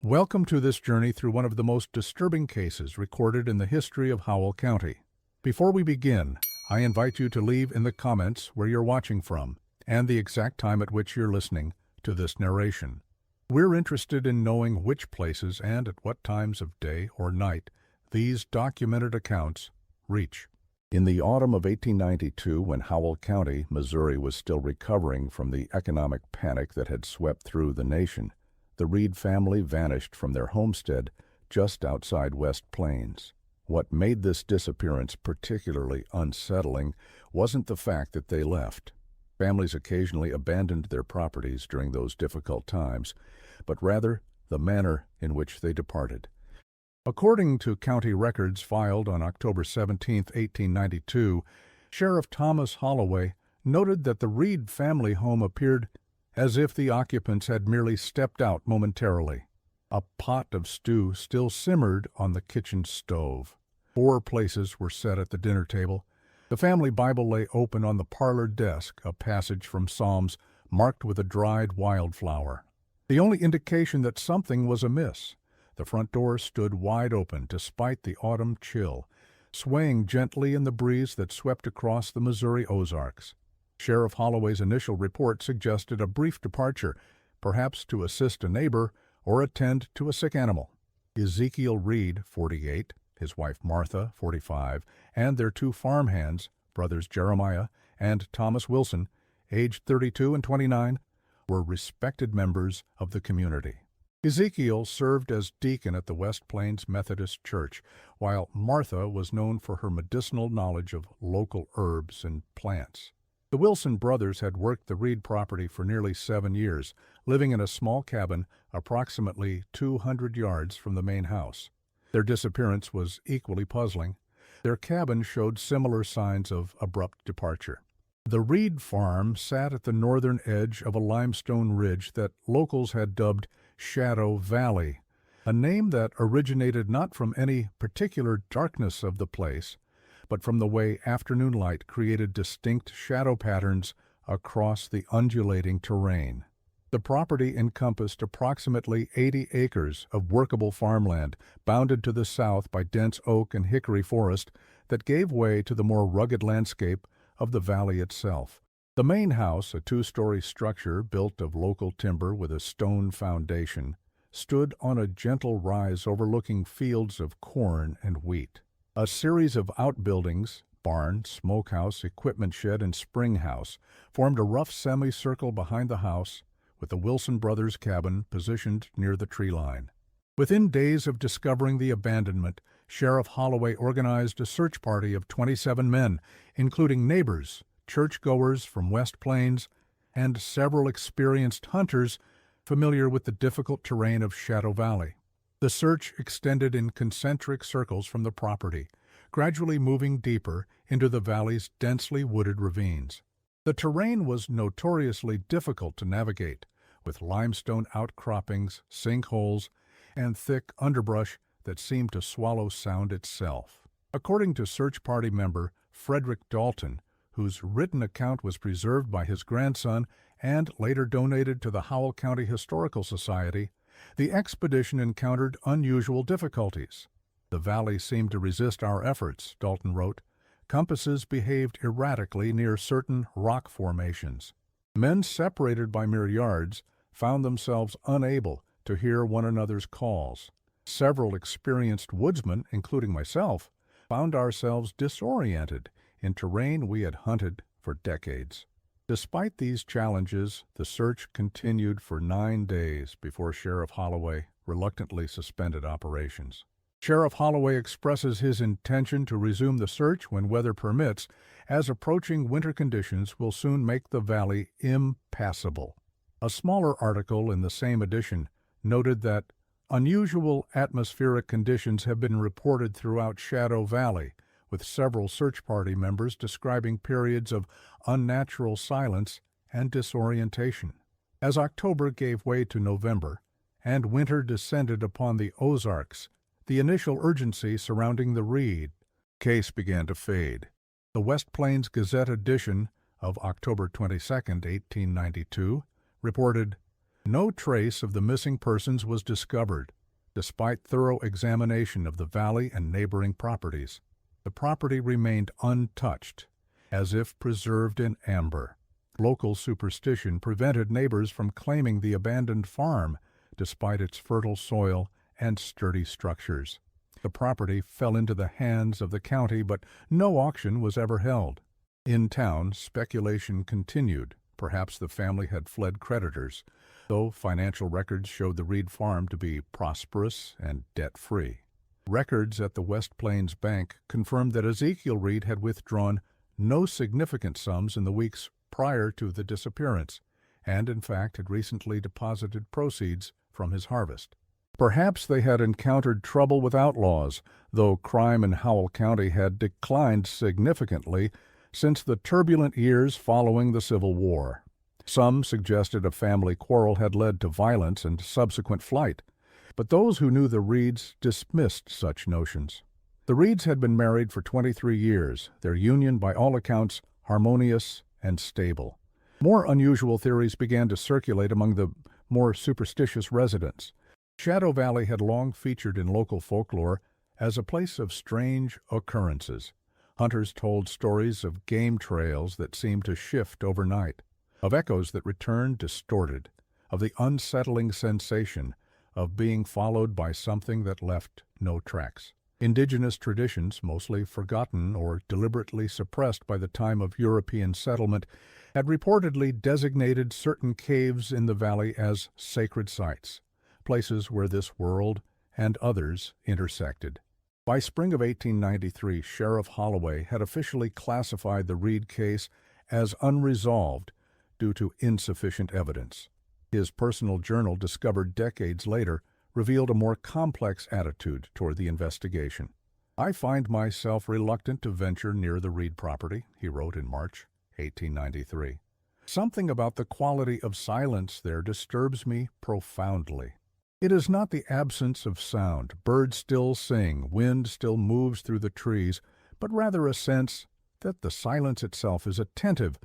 Welcome to this journey through one of the most disturbing cases recorded in the history of Howell County. Before we begin, I invite you to leave in the comments where you're watching from and the exact time at which you're listening to this narration. We're interested in knowing which places and at what times of day or night these documented accounts reach. In the autumn of 1892, when Howell County, Missouri, was still recovering from the economic panic that had swept through the nation, the Reed family vanished from their homestead just outside West Plains. What made this disappearance particularly unsettling wasn't the fact that they left. Families occasionally abandoned their properties during those difficult times, but rather the manner in which they departed. According to county records filed on October 17, 1892, Sheriff Thomas Holloway noted that the Reed family home appeared as if the occupants had merely stepped out momentarily. A pot of stew still simmered on the kitchen stove. 4 places were set at the dinner table. The family Bible lay open on the parlor desk, a passage from Psalms marked with a dried wildflower. The only indication that something was amiss. The front door stood wide open despite the autumn chill, swaying gently in the breeze that swept across the Missouri Ozarks. Sheriff Holloway's initial report suggested a brief departure, perhaps to assist a neighbor or attend to a sick animal. Ezekiel Reed, 48, his wife Martha, 45, and their 2 farmhands, brothers Jeremiah and Thomas Wilson, aged 32 and 29, were respected members of the community. Ezekiel served as deacon at the West Plains Methodist Church, while Martha was known for her medicinal knowledge of local herbs and plants. The Wilson brothers had worked the Reed property for nearly 7 years, living in a small cabin approximately 200 yards from the main house. Their disappearance was equally puzzling. Their cabin showed similar signs of abrupt departure. The Reed farm sat at the northern edge of a limestone ridge that locals had dubbed Shadow Valley, a name that originated not from any particular darkness of the place, but from the way afternoon light created distinct shadow patterns across the undulating terrain. The property encompassed approximately 80 acres of workable farmland, bounded to the south by dense oak and hickory forest that gave way to the more rugged landscape of the valley itself. The main house, a 2-story structure built of local timber with a stone foundation, stood on a gentle rise overlooking fields of corn and wheat. A series of outbuildings, barn, smokehouse, equipment shed, and spring house, formed a rough semicircle behind the house, with the Wilson brothers' cabin positioned near the tree line. Within days of discovering the abandonment, Sheriff Holloway organized a search party of 27 men, including neighbors, churchgoers from West Plains, and several experienced hunters familiar with the difficult terrain of Shadow Valley. The search extended in concentric circles from the property, gradually moving deeper into the valley's densely wooded ravines. The terrain was notoriously difficult to navigate, with limestone outcroppings, sinkholes, and thick underbrush that seemed to swallow sound itself. According to search party member Frederick Dalton, whose written account was preserved by his grandson and later donated to the Howell County Historical Society, the expedition encountered unusual difficulties. The valley seemed to resist our efforts, Dalton wrote. Compasses behaved erratically near certain rock formations. Men separated by mere yards found themselves unable to hear one another's calls. Several experienced woodsmen, including myself, found ourselves disoriented in terrain we had hunted for decades. Despite these challenges, the search continued for 9 days before Sheriff Holloway reluctantly suspended operations. Sheriff Holloway expresses his intention to resume the search when weather permits, as approaching winter conditions will soon make the valley impassable. A smaller article in the same edition noted that unusual atmospheric conditions have been reported throughout Shadow Valley, with several search party members describing periods of unnatural silence and disorientation. As October gave way to November, and winter descended upon the Ozarks, the initial urgency surrounding the Reed case began to fade. The West Plains Gazette edition of October 22, 1892, reported, "No trace of the missing persons was discovered. Despite thorough examination of the valley and neighboring properties, the property remained untouched, as if preserved in amber. Local superstition prevented neighbors from claiming the abandoned farm, despite its fertile soil and sturdy structures. The property fell into the hands of the county, but no auction was ever held. In town, speculation continued. Perhaps the family had fled creditors, though financial records showed the Reed farm to be prosperous and debt-free. Records at the West Plains Bank confirmed that Ezekiel Reed had withdrawn no significant sums in the weeks prior to the disappearance, and in fact had recently deposited proceeds from his harvest. Perhaps they had encountered trouble with outlaws, though crime in Howell County had declined significantly since the turbulent years following the Civil War. Some suggested a family quarrel had led to violence and subsequent flight, but those who knew the Reeds dismissed such notions. The Reeds had been married for 23 years, their union by all accounts harmonious and stable. More unusual theories began to circulate among the more superstitious residents. Shadow Valley had long featured in local folklore as a place of strange occurrences. Hunters told stories of game trails that seemed to shift overnight, of echoes that returned distorted, of the unsettling sensation of being followed by something that left no tracks. Indigenous traditions, mostly forgotten or deliberately suppressed by the time of European settlement, had reportedly designated certain caves in the valley as sacred sites, places where this world and others intersected. By spring of 1893, Sheriff Holloway had officially classified the Reed case as unresolved due to insufficient evidence. His personal journal, discovered decades later, revealed a more complex attitude toward the investigation. "I find myself reluctant to venture near the Reed property," he wrote in March 1893. "Something about the quality of silence there disturbs me profoundly. It is not the absence of sound, birds still sing, wind still moves through the trees, but rather a sense that the silence itself is attentive,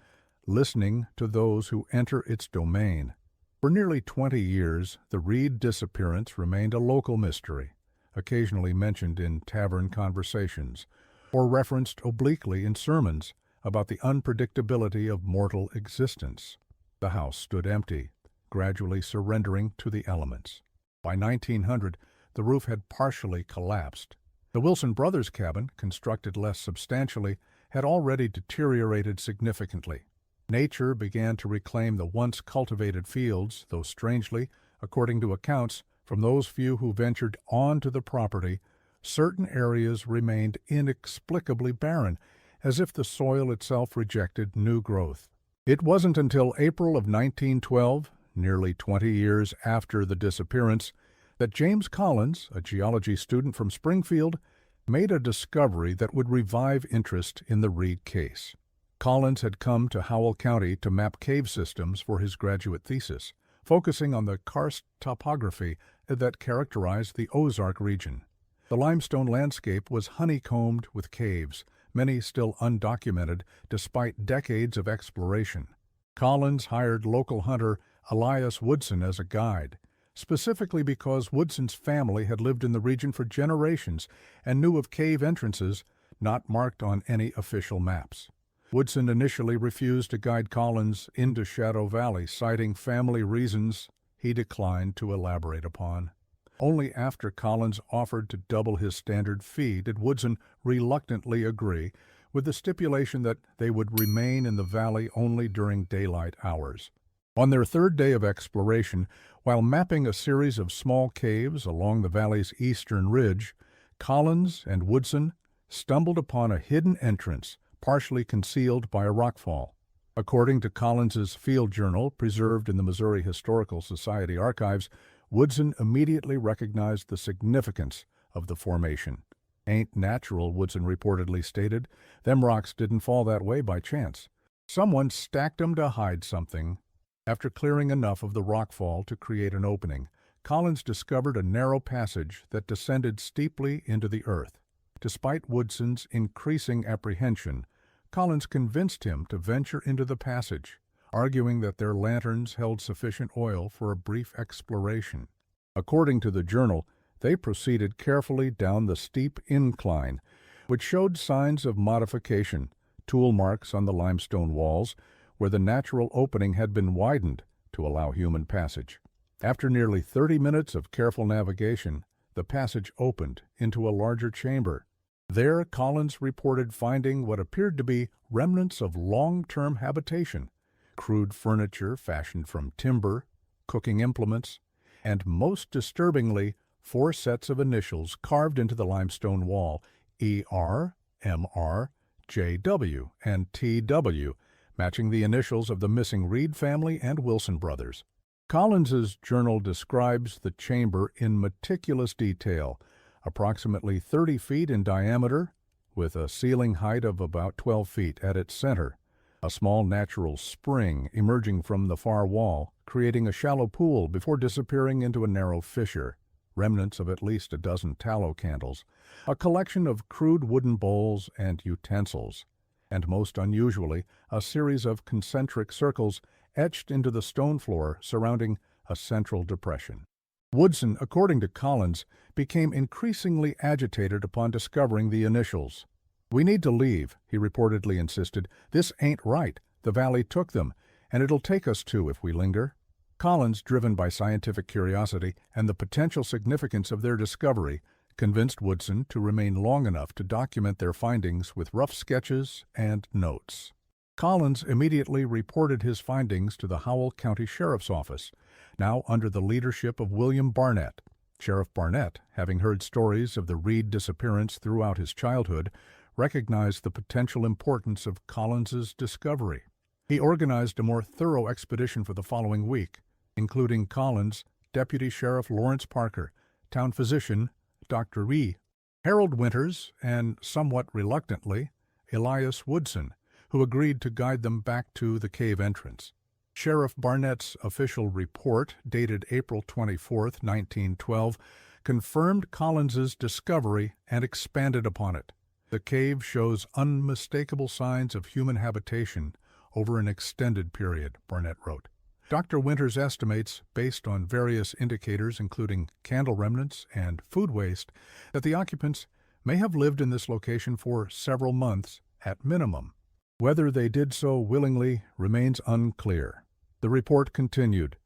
listening to those who enter its domain." For nearly 20 years, the Reed disappearance remained a local mystery, occasionally mentioned in tavern conversations, or referenced obliquely in sermons about the unpredictability of mortal existence. The house stood empty, gradually surrendering to the elements. By 1900, the roof had partially collapsed. The Wilson brothers' cabin, constructed less substantially, had already deteriorated significantly. Nature began to reclaim the once cultivated fields, though strangely, according to accounts from those few who ventured onto the property, certain areas remained inexplicably barren, as if the soil itself rejected new growth. It wasn't until April of 1912, nearly 20 years after the disappearance, that James Collins, a geology student from Springfield, made a discovery that would revive interest in the Reed case. Collins had come to Howell County to map cave systems for his graduate thesis, focusing on the karst topography that characterized the Ozark region. The limestone landscape was honeycombed with caves, many still undocumented despite decades of exploration. Collins hired local hunter Elias Woodson as a guide, specifically because Woodson's family had lived in the region for generations and knew of cave entrances not marked on any official maps. Woodson initially refused to guide Collins into Shadow Valley, citing family reasons he declined to elaborate upon. Only after Collins offered to double his standard fee did Woodson reluctantly agree, with the stipulation that they would remain in the valley only during daylight hours. On their third day of exploration, while mapping a series of small caves along the valley's eastern ridge, Collins and Woodson stumbled upon a hidden entrance, partially concealed by a rockfall. According to Collins's field journal, preserved in the Missouri Historical Society archives, Woodson immediately recognized the significance of the formation. "Ain't natural," Woodson reportedly stated. "Them rocks didn't fall that way by chance. Someone stacked 'em to hide something." After clearing enough of the rockfall to create an opening, Collins discovered a narrow passage that descended steeply into the earth. Despite Woodson's increasing apprehension, Collins convinced him to venture into the passage, arguing that their lanterns held sufficient oil for a brief exploration. According to the journal, They proceeded carefully down the steep incline, which showed signs of modification, tool marks on the limestone walls, where the natural opening had been widened to allow human passage. After nearly 30 minutes of careful navigation, the passage opened into a larger chamber. There, Collins reported finding what appeared to be remnants of long-term habitation, crude furniture fashioned from timber, cooking implements, and most disturbingly, 4 sets of initials carved into the limestone wall, ER, MR, JW, and TW, matching the initials of the missing Reed family and Wilson brothers. Collins's journal describes the chamber in meticulous detail, approximately 30 feet in diameter, with a ceiling height of about 12 feet at its center, a small natural spring emerging from the far wall, creating a shallow pool before disappearing into a narrow fissure, remnants of at least a dozen tallow candles, a collection of crude wooden bowls and utensils, and most unusually, a series of concentric circles etched into the stone floor surrounding a central depression. Woodson, according to Collins, became increasingly agitated upon discovering the initials. "We need to leave," he reportedly insisted. "This ain't right. The valley took them, and it'll take us too if we linger." Collins, driven by scientific curiosity and the potential significance of their discovery, convinced Woodson to remain long enough to document their findings with rough sketches and notes. Collins immediately reported his findings to the Howell County Sheriff's Office, now under the leadership of William Barnett. Sheriff Barnett, having heard stories of the Reed disappearance throughout his childhood, recognized the potential importance of Collins's discovery. He organized a more thorough expedition for the following week, including Collins, Deputy Sheriff Lawrence Parker, Town Physician Dr. Reed, Harold Winters, and, somewhat reluctantly, Elias Woodson, who agreed to guide them back to the cave entrance. Sheriff Barnett's official report, dated April 24, 1912, confirmed Collins's discovery and expanded upon it. The cave shows unmistakable signs of human habitation over an extended period, Barnett wrote. Dr. Winters estimates, based on various indicators including candle remnants and food waste, that the occupants may have lived in this location for several months at minimum. Whether they did so willingly remains unclear. The report continued.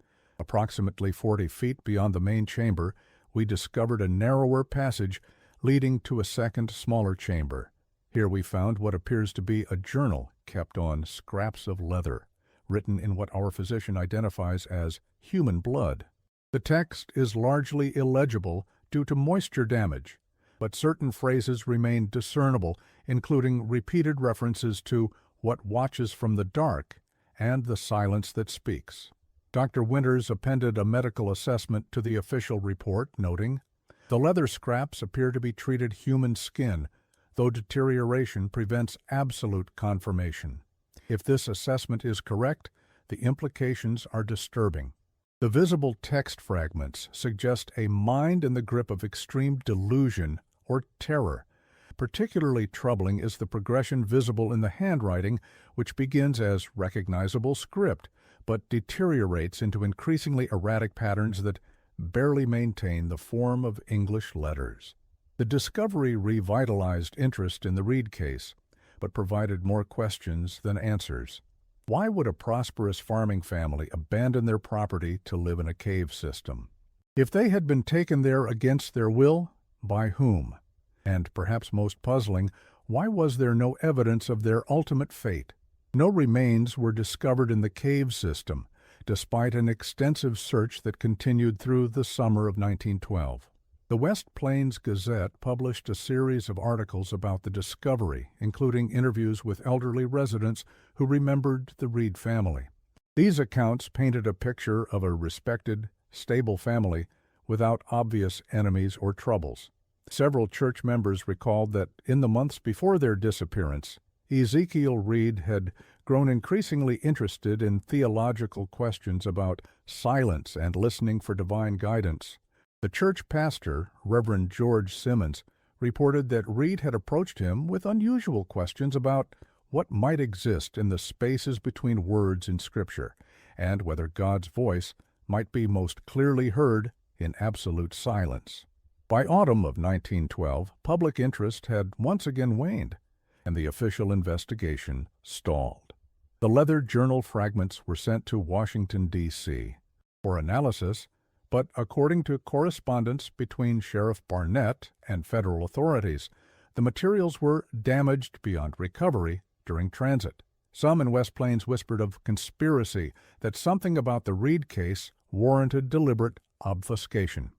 Approximately 40 feet beyond the main chamber, we discovered a narrower passage leading to a second, smaller chamber. Here we found what appears to be a journal kept on scraps of leather, written in what our physician identifies as human blood. The text is largely illegible due to moisture damage, but certain phrases remain discernible, including repeated references to what watches from the dark and the silence that speaks. Dr. Winters appended a medical assessment to the official report, noting, "The leather scraps appear to be treated human skin, though deterioration prevents absolute confirmation. If this assessment is correct, the implications are disturbing. The visible text fragments suggest a mind in the grip of extreme delusion or terror. Particularly troubling is the progression visible in the handwriting, which begins as recognizable script, but deteriorates into increasingly erratic patterns that barely maintain the form of English letters." The discovery revitalized interest in the Reed case, but provided more questions than answers. Why would a prosperous farming family abandon their property to live in a cave system? If they had been taken there against their will, by whom? And perhaps most puzzling, why was there no evidence of their ultimate fate? No remains were discovered in the cave system, despite an extensive search that continued through the summer of 1912. The West Plains Gazette published a series of articles about the discovery, including interviews with elderly residents who remembered the Reed family. These accounts painted a picture of a respected, stable family without obvious enemies or troubles. Several church members recalled that in the months before their disappearance, Ezekiel Reed had grown increasingly interested in theological questions about silence and listening for divine guidance. The church pastor, Reverend George Simmons, reported that Reed had approached him with unusual questions about what might exist in the spaces between words in Scripture, and whether God's voice might be most clearly heard in absolute silence. By autumn of 1912, public interest had once again waned, and the official investigation stalled. The leather journal fragments were sent to Washington, D.C. for analysis, but according to correspondence between Sheriff Barnett and federal authorities, the materials were damaged beyond recovery during transit. Some in West Plains whispered of conspiracy, that something about the Reed case warranted deliberate obfuscation.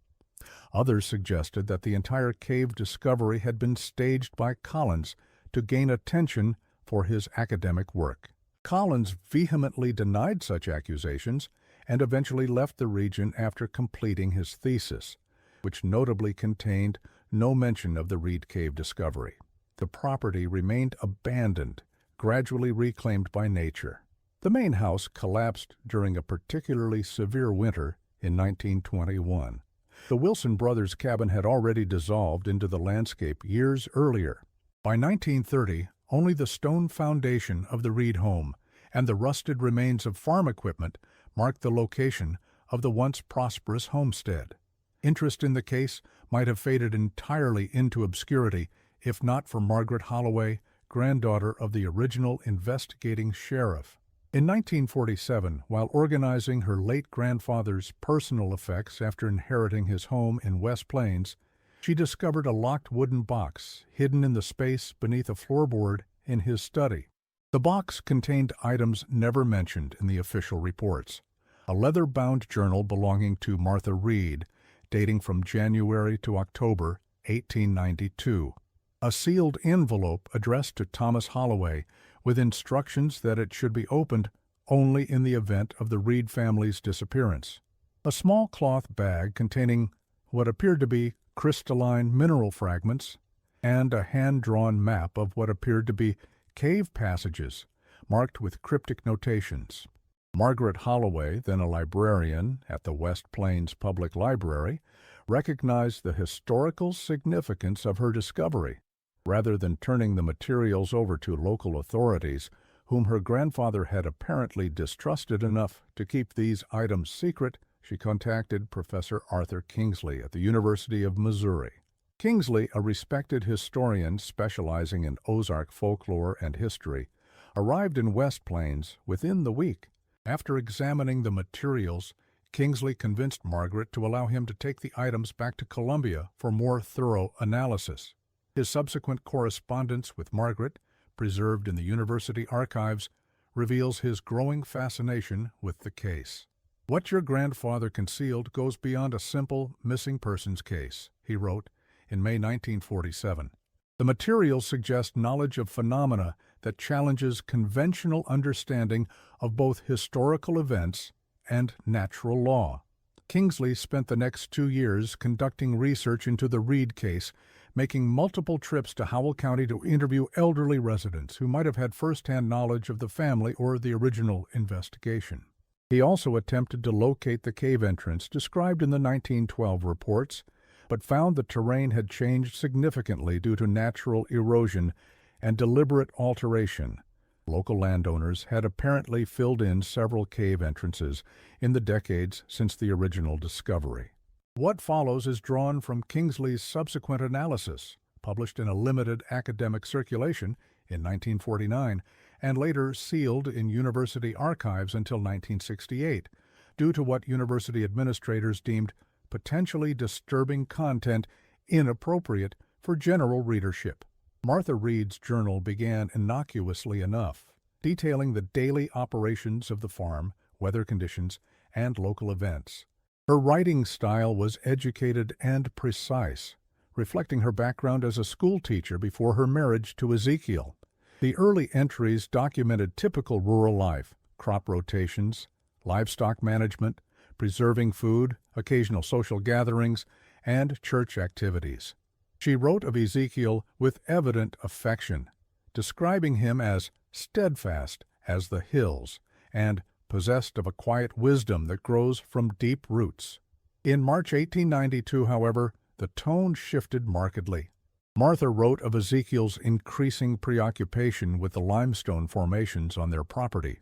Others suggested that the entire cave discovery had been staged by Collins to gain attention for his academic work. Collins vehemently denied such accusations and eventually left the region after completing his thesis, which notably contained no mention of the Reed Cave discovery. The property remained abandoned, gradually reclaimed by nature. The main house collapsed during a particularly severe winter in 1921. The Wilson brothers' cabin had already dissolved into the landscape years earlier. By 1930, only the stone foundation of the Reed home and the rusted remains of farm equipment marked the location of the once prosperous homestead. Interest in the case might have faded entirely into obscurity if not for Margaret Holloway, granddaughter of the original investigating sheriff. In 1947, while organizing her late grandfather's personal effects after inheriting his home in West Plains, she discovered a locked wooden box hidden in the space beneath a floorboard in his study. The box contained items never mentioned in the official reports: a leather-bound journal belonging to Martha Reed, dating from January to October 1892, a sealed envelope addressed to Thomas Holloway with instructions that it should be opened only in the event of the Reed family's disappearance, a small cloth bag containing what appeared to be crystalline mineral fragments, and a hand-drawn map of what appeared to be cave passages marked with cryptic notations. Margaret Holloway, then a librarian at the West Plains Public Library, recognized the historical significance of her discovery. Rather than turning the materials over to local authorities, whom her grandfather had apparently distrusted enough to keep these items secret, she contacted Professor Arthur Kingsley at the University of Missouri. Kingsley, a respected historian specializing in Ozark folklore and history, arrived in West Plains within the week. After examining the materials, Kingsley convinced Margaret to allow him to take the items back to Columbia for more thorough analysis. His subsequent correspondence with Margaret, preserved in the university archives, reveals his growing fascination with the case. "What your grandfather concealed goes beyond a simple missing persons case," he wrote in May 1947. "The materials suggest knowledge of phenomena that challenges conventional understanding of both historical events and natural law." Kingsley spent the next 2 years conducting research into the Reed case, making multiple trips to Howell County to interview elderly residents who might have had first-hand knowledge of the family or the original investigation. He also attempted to locate the cave entrance described in the 1912 reports, but found the terrain had changed significantly due to natural erosion and deliberate alteration. Local landowners had apparently filled in several cave entrances in the decades since the original discovery. What follows is drawn from Kingsley's subsequent analysis, published in a limited academic circulation in 1949 and later sealed in university archives until 1968, due to what university administrators deemed potentially disturbing content inappropriate for general readership. Martha Reed's journal began innocuously enough, detailing the daily operations of the farm, weather conditions, and local events. Her writing style was educated and precise, reflecting her background as a schoolteacher before her marriage to Ezekiel. The early entries documented typical rural life, crop rotations, livestock management, preserving food, occasional social gatherings, and church activities. She wrote of Ezekiel with evident affection, describing him as steadfast as the hills and possessed of a quiet wisdom that grows from deep roots. In March 1892, however, the tone shifted markedly. Martha wrote of Ezekiel's increasing preoccupation with the limestone formations on their property.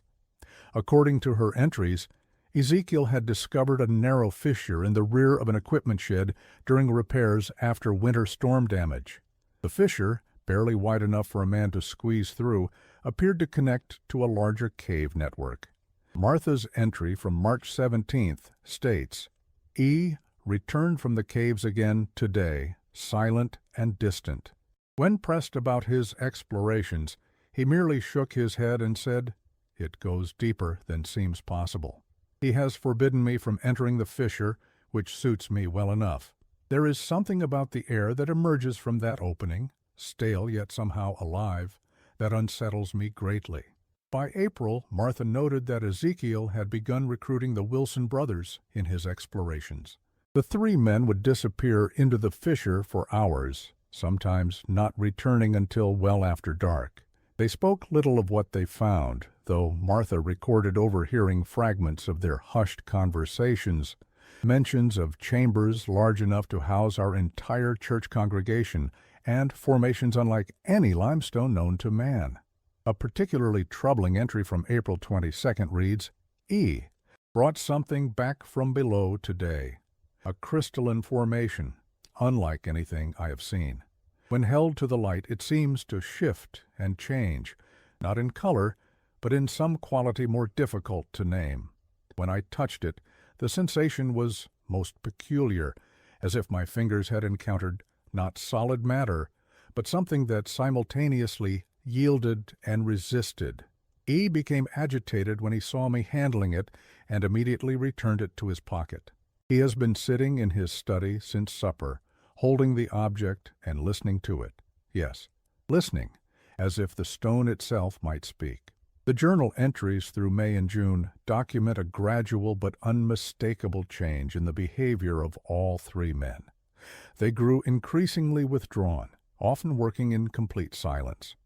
According to her entries, Ezekiel had discovered a narrow fissure in the rear of an equipment shed during repairs after winter storm damage. The fissure, barely wide enough for a man to squeeze through, appeared to connect to a larger cave network. Martha's entry from March 17th states, "E. returned from the caves again today, silent and distant. When pressed about his explorations, he merely shook his head and said, 'It goes deeper than seems possible.' He has forbidden me from entering the fissure, which suits me well enough. There is something about the air that emerges from that opening, stale yet somehow alive, that unsettles me greatly." By April, Martha noted that Ezekiel had begun recruiting the Wilson brothers in his explorations. The three men would disappear into the fissure for hours, sometimes not returning until well after dark. They spoke little of what they found, though Martha recorded overhearing fragments of their hushed conversations, mentions of chambers large enough to house our entire church congregation, and formations unlike any limestone known to man. A particularly troubling entry from April 22nd reads, "E. brought something back from below today, a crystalline formation, unlike anything I have seen. When held to the light, it seems to shift and change, not in color, but in some quality more difficult to name. When I touched it, the sensation was most peculiar, as if my fingers had encountered not solid matter, but something that simultaneously yielded and resisted. E. became agitated when he saw me handling it and immediately returned it to his pocket. He has been sitting in his study since supper, holding the object and listening to it. Yes, listening, as if the stone itself might speak." The journal entries through May and June document a gradual but unmistakable change in the behavior of all three men. They grew increasingly withdrawn, often working in complete silence.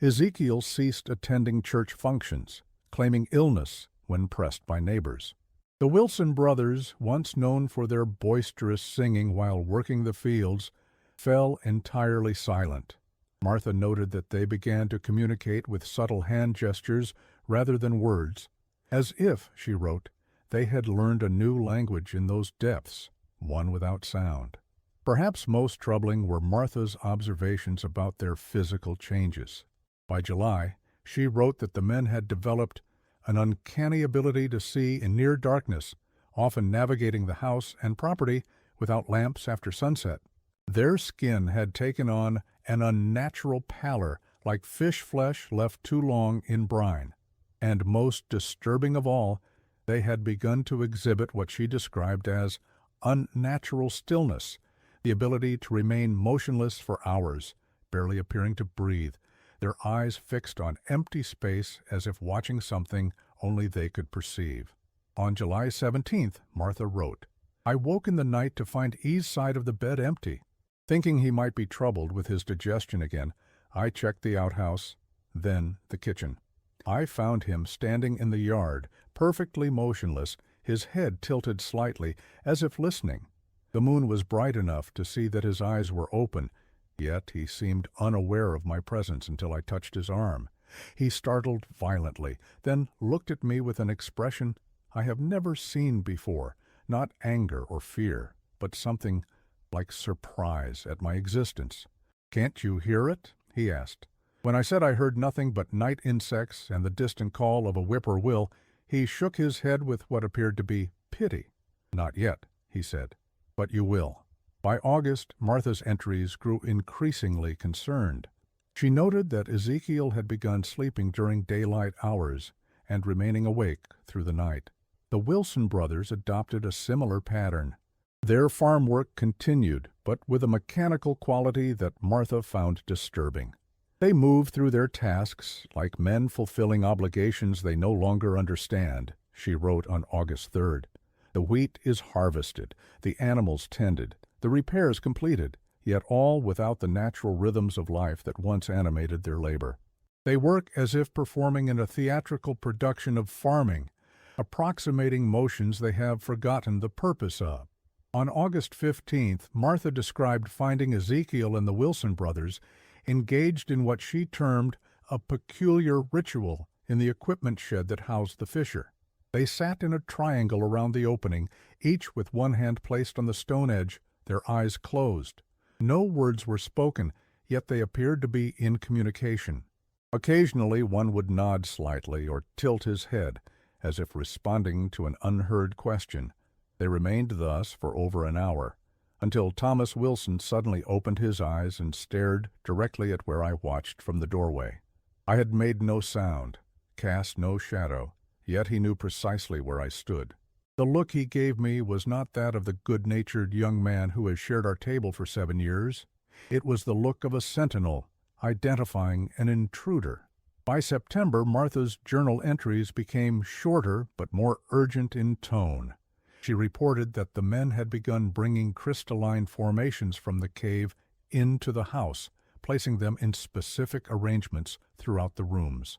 Ezekiel ceased attending church functions, claiming illness when pressed by neighbors. The Wilson brothers, once known for their boisterous singing while working the fields, fell entirely silent. Martha noted that they began to communicate with subtle hand gestures rather than words, as if, she wrote, they had learned a new language in those depths, one without sound. Perhaps most troubling were Martha's observations about their physical changes. By July, she wrote that the men had developed an uncanny ability to see in near darkness, often navigating the house and property without lamps after sunset. Their skin had taken on an unnatural pallor like fish flesh left too long in brine. And most disturbing of all, they had begun to exhibit what she described as unnatural stillness, the ability to remain motionless for hours, barely appearing to breathe, their eyes fixed on empty space as if watching something only they could perceive. On July 17th, Martha wrote, "I woke in the night to find E's side of the bed empty. Thinking he might be troubled with his digestion again, I checked the outhouse, then the kitchen. I found him standing in the yard, perfectly motionless, his head tilted slightly, as if listening. The moon was bright enough to see that his eyes were open, yet he seemed unaware of my presence until I touched his arm. He startled violently, then looked at me with an expression I have never seen before, not anger or fear, but something like surprise at my existence. 'Can't you hear it?' he asked. When I said I heard nothing but night insects and the distant call of a whippoorwill, he shook his head with what appeared to be pity. 'Not yet,' he said, 'but you will.' By August, Martha's entries grew increasingly concerned. She noted that Ezekiel had begun sleeping during daylight hours and remaining awake through the night. The Wilson brothers adopted a similar pattern. Their farm work continued, but with a mechanical quality that Martha found disturbing. They moved through their tasks like men fulfilling obligations they no longer understand, she wrote on August 3rd. The wheat is harvested, the animals tended, the repairs completed, yet all without the natural rhythms of life that once animated their labor. They work as if performing in a theatrical production of farming, approximating motions they have forgotten the purpose of. On August 15th, Martha described finding Ezekiel and the Wilson brothers engaged in what she termed a peculiar ritual in the equipment shed that housed the fissure. They sat in a triangle around the opening, each with one hand placed on the stone edge, their eyes closed. No words were spoken, yet they appeared to be in communication. Occasionally one would nod slightly or tilt his head, as if responding to an unheard question. They remained thus for over an hour, until Thomas Wilson suddenly opened his eyes and stared directly at where I watched from the doorway. I had made no sound, cast no shadow, yet he knew precisely where I stood. The look he gave me was not that of the good-natured young man who has shared our table for 7 years. It was the look of a sentinel, identifying an intruder. By September, Martha's journal entries became shorter but more urgent in tone. She reported that the men had begun bringing crystalline formations from the cave into the house, placing them in specific arrangements throughout the rooms.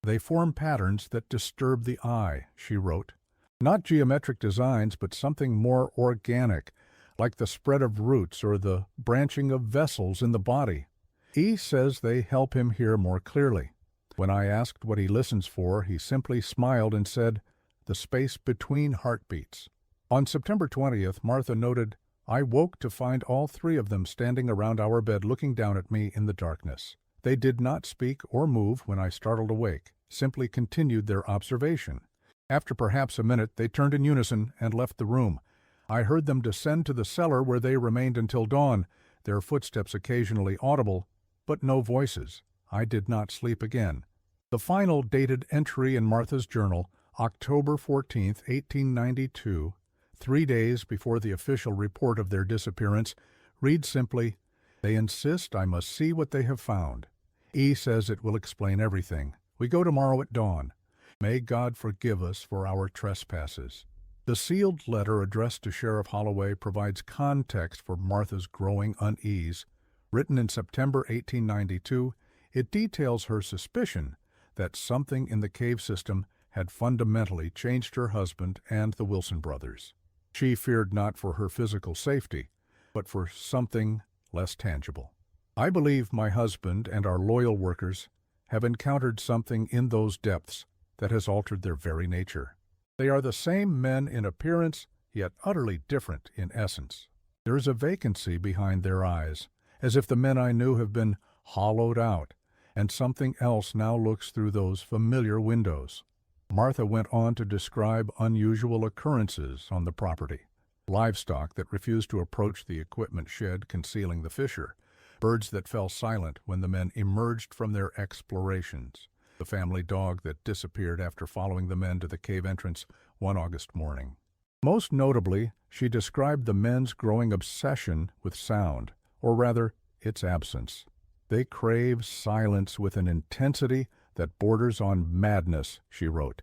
They form patterns that disturb the eye, she wrote. Not geometric designs, but something more organic, like the spread of roots or the branching of vessels in the body. E says they help him hear more clearly. When I asked what he listens for, he simply smiled and said, "The space between heartbeats." On September 20th, Martha noted, "I woke to find all 3 of them standing around our bed looking down at me in the darkness. They did not speak or move when I startled awake, simply continued their observation. After perhaps a minute, they turned in unison and left the room. I heard them descend to the cellar where they remained until dawn, their footsteps occasionally audible, but no voices. I did not sleep again." The final dated entry in Martha's journal, October 14, 1892, 3 days before the official report of their disappearance, reads simply, "They insist I must see what they have found. E says it will explain everything. We go tomorrow at dawn. May God forgive us for our trespasses." The sealed letter addressed to Sheriff Holloway provides context for Martha's growing unease. Written in September 1892, it details her suspicion that something in the cave system had fundamentally changed her husband and the Wilson brothers. She feared not for her physical safety, but for something less tangible. "I believe my husband and our loyal workers have encountered something in those depths that has altered their very nature. They are the same men in appearance, yet utterly different in essence. There is a vacancy behind their eyes, as if the men I knew have been hollowed out, and something else now looks through those familiar windows." Martha went on to describe unusual occurrences on the property. Livestock that refused to approach the equipment shed concealing the fissure, birds that fell silent when the men emerged from their explorations, the family dog that disappeared after following the men to the cave entrance one August morning. Most notably, she described the men's growing obsession with sound, or rather, its absence. They crave silence with an intensity that borders on madness, she wrote.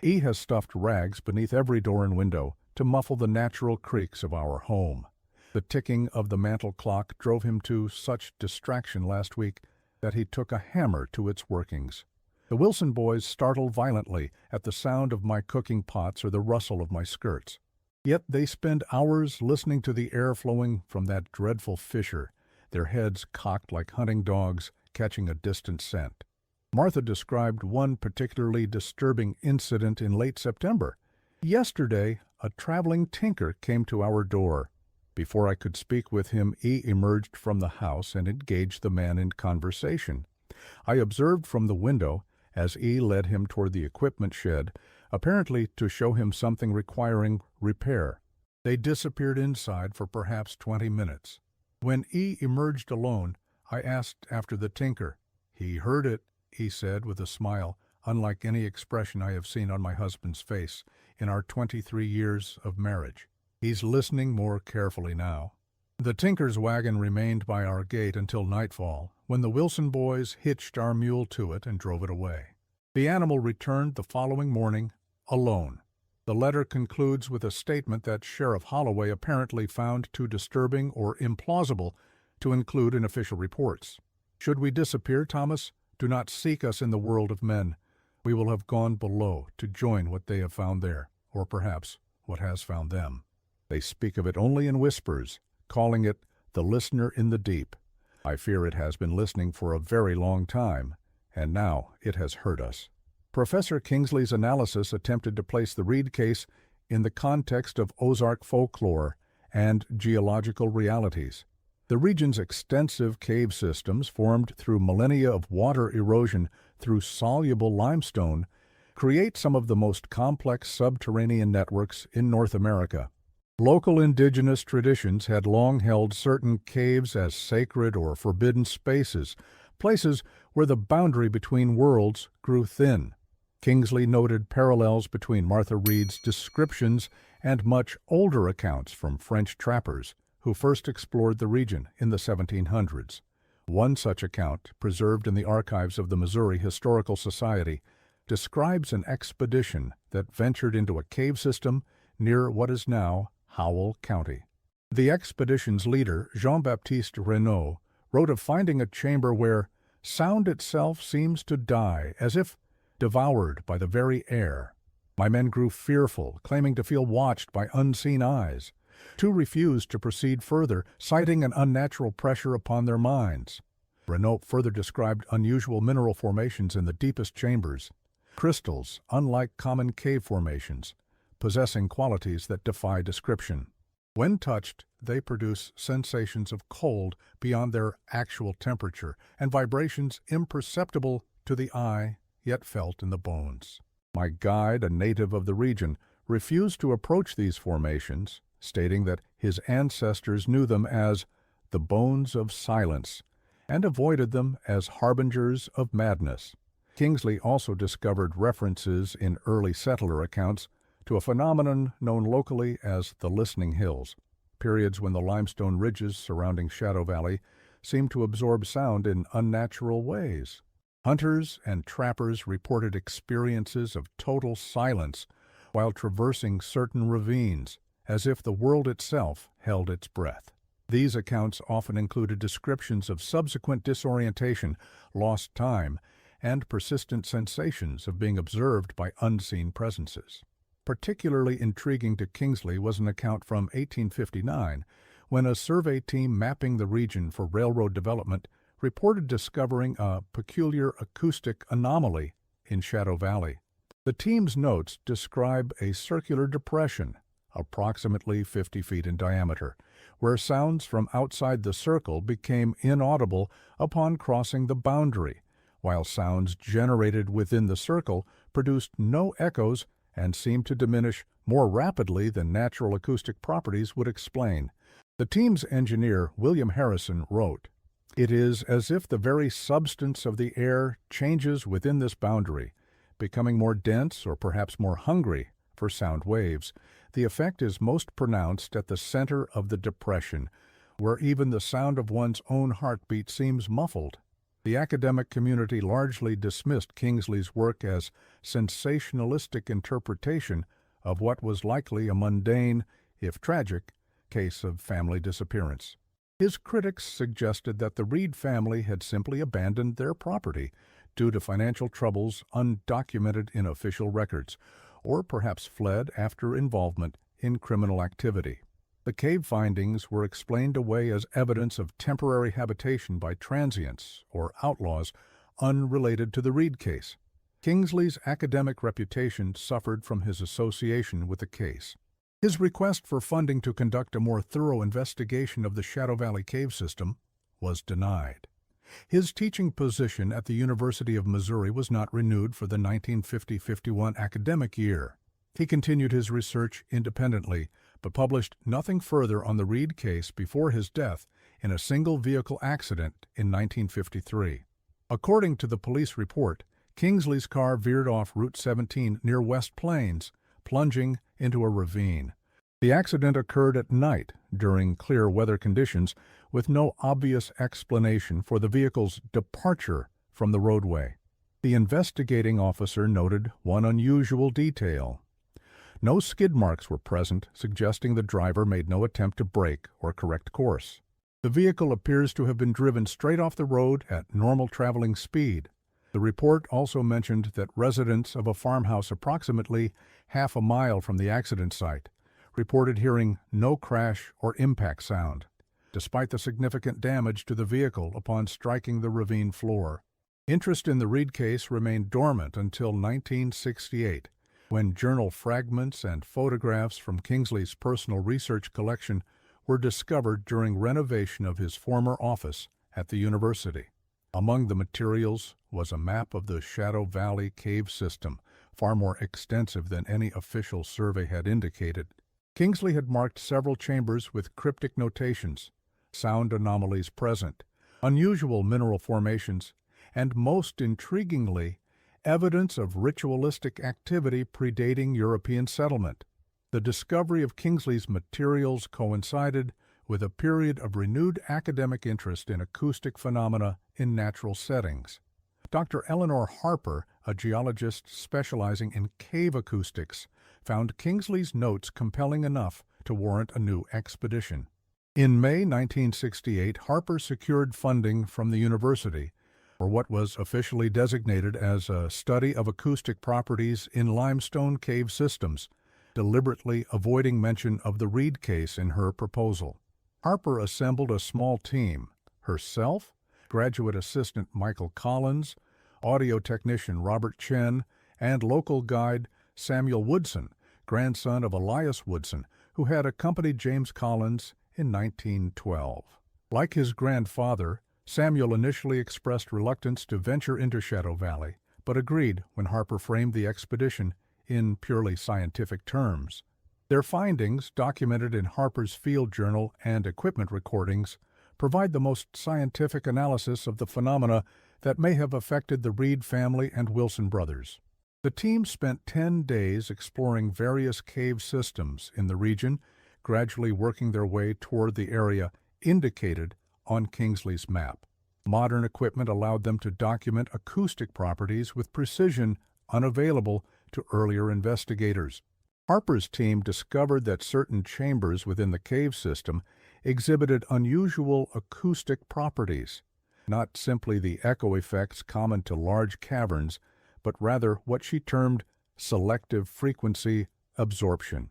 E has stuffed rags beneath every door and window to muffle the natural creaks of our home. The ticking of the mantel clock drove him to such distraction last week that he took a hammer to its workings. The Wilson boys startle violently at the sound of my cooking pots or the rustle of my skirts. Yet they spend hours listening to the air flowing from that dreadful fissure, their heads cocked like hunting dogs catching a distant scent. Martha described one particularly disturbing incident in late September. "Yesterday, a traveling tinker came to our door. Before I could speak with him, E emerged from the house and engaged the man in conversation. I observed from the window, as E led him toward the equipment shed, apparently to show him something requiring repair. They disappeared inside for perhaps 20 minutes. When E emerged alone, I asked after the tinker. He heard it, he said with a smile, unlike any expression I have seen on my husband's face in our 23 years of marriage. He's listening more carefully now." The tinker's wagon remained by our gate until nightfall, when the Wilson boys hitched our mule to it and drove it away. The animal returned the following morning, alone. The letter concludes with a statement that Sheriff Holloway apparently found too disturbing or implausible to include in official reports. "Should we disappear, Thomas, do not seek us in the world of men. We will have gone below to join what they have found there, or perhaps what has found them. They speak of it only in whispers, calling it the listener in the deep. I fear it has been listening for a very long time, and now it has heard us." Professor Kingsley's analysis attempted to place the Reed case in the context of Ozark folklore and geological realities. The region's extensive cave systems, formed through millennia of water erosion through soluble limestone, create some of the most complex subterranean networks in North America. Local indigenous traditions had long held certain caves as sacred or forbidden spaces, places where the boundary between worlds grew thin. Kingsley noted parallels between Martha Reed's descriptions and much older accounts from French trappers who first explored the region in the 1700s. One such account, preserved in the archives of the Missouri Historical Society, describes an expedition that ventured into a cave system near what is now Howell County. The expedition's leader, Jean-Baptiste Renaud, wrote of finding a chamber where sound itself seems to die, as if devoured by the very air. My men grew fearful, claiming to feel watched by unseen eyes. Two refused to proceed further, citing an unnatural pressure upon their minds. Renaud further described unusual mineral formations in the deepest chambers, crystals, unlike common cave formations, possessing qualities that defy description. When touched, they produce sensations of cold beyond their actual temperature and vibrations imperceptible to the eye, yet felt in the bones. My guide, a native of the region, refused to approach these formations, stating that his ancestors knew them as the bones of silence and avoided them as harbingers of madness. Kingsley also discovered references in early settler accounts to a phenomenon known locally as the Listening Hills, periods when the limestone ridges surrounding Shadow Valley seemed to absorb sound in unnatural ways. Hunters and trappers reported experiences of total silence while traversing certain ravines, as if the world itself held its breath. These accounts often included descriptions of subsequent disorientation, lost time, and persistent sensations of being observed by unseen presences. Particularly intriguing to Kingsley was an account from 1859, when a survey team mapping the region for railroad development reported discovering a peculiar acoustic anomaly in Shadow Valley. The team's notes describe a circular depression, approximately 50 feet in diameter, where sounds from outside the circle became inaudible upon crossing the boundary, while sounds generated within the circle produced no echoes and seemed to diminish more rapidly than natural acoustic properties would explain. The team's engineer, William Harrison, wrote, "It is as if the very substance of the air changes within this boundary, becoming more dense or perhaps more hungry for sound waves. The effect is most pronounced at the center of the depression, where even the sound of one's own heartbeat seems muffled." The academic community largely dismissed Kingsley's work as sensationalistic interpretation of what was likely a mundane, if tragic, case of family disappearance. His critics suggested that the Reed family had simply abandoned their property due to financial troubles undocumented in official records, or perhaps fled after involvement in criminal activity. The cave findings were explained away as evidence of temporary habitation by transients or outlaws unrelated to the Reed case. Kingsley's academic reputation suffered from his association with the case. His request for funding to conduct a more thorough investigation of the Shadow Valley cave system was denied. His teaching position at the University of Missouri was not renewed for the 1950-51 academic year. He continued his research independently, but published nothing further on the Reed case before his death in a single-vehicle accident in 1953. According to the police report, Kingsley's car veered off Route 17 near West Plains, plunging into a ravine. The accident occurred at night during clear weather conditions, with no obvious explanation for the vehicle's departure from the roadway. The investigating officer noted one unusual detail. No skid marks were present, suggesting the driver made no attempt to brake or correct course. The vehicle appears to have been driven straight off the road at normal traveling speed. The report also mentioned that residents of a farmhouse approximately half a mile from the accident site reported hearing no crash or impact sound, despite the significant damage to the vehicle upon striking the ravine floor. Interest in the Reed case remained dormant until 1968, when journal fragments and photographs from Kingsley's personal research collection were discovered during renovation of his former office at the university. Among the materials was a map of the Shadow Valley cave system, far more extensive than any official survey had indicated. Kingsley had marked several chambers with cryptic notations, sound anomalies present, unusual mineral formations, and most intriguingly, evidence of ritualistic activity predating European settlement. The discovery of Kingsley's materials coincided with a period of renewed academic interest in acoustic phenomena in natural settings. Dr. Eleanor Harper, a geologist specializing in cave acoustics, found Kingsley's notes compelling enough to warrant a new expedition. In May 1968, Harper secured funding from the university for what was officially designated as a study of acoustic properties in limestone cave systems, deliberately avoiding mention of the Reed case in her proposal. Harper assembled a small team: herself, graduate assistant Michael Collins, audio technician Robert Chen, and local guide Samuel Woodson, grandson of Elias Woodson, who had accompanied James Collins in 1912. Like his grandfather, Samuel initially expressed reluctance to venture into Shadow Valley, but agreed when Harper framed the expedition in purely scientific terms. Their findings, documented in Harper's field journal and equipment recordings, provide the most scientific analysis of the phenomena that may have affected the Reed family and Wilson brothers. The team spent 10 days exploring various cave systems in the region, gradually working their way toward the area indicated on Kingsley's map. Modern equipment allowed them to document acoustic properties with precision unavailable to earlier investigators. Harper's team discovered that certain chambers within the cave system exhibited unusual acoustic properties, not simply the echo effects common to large caverns, but rather what she termed selective frequency absorption.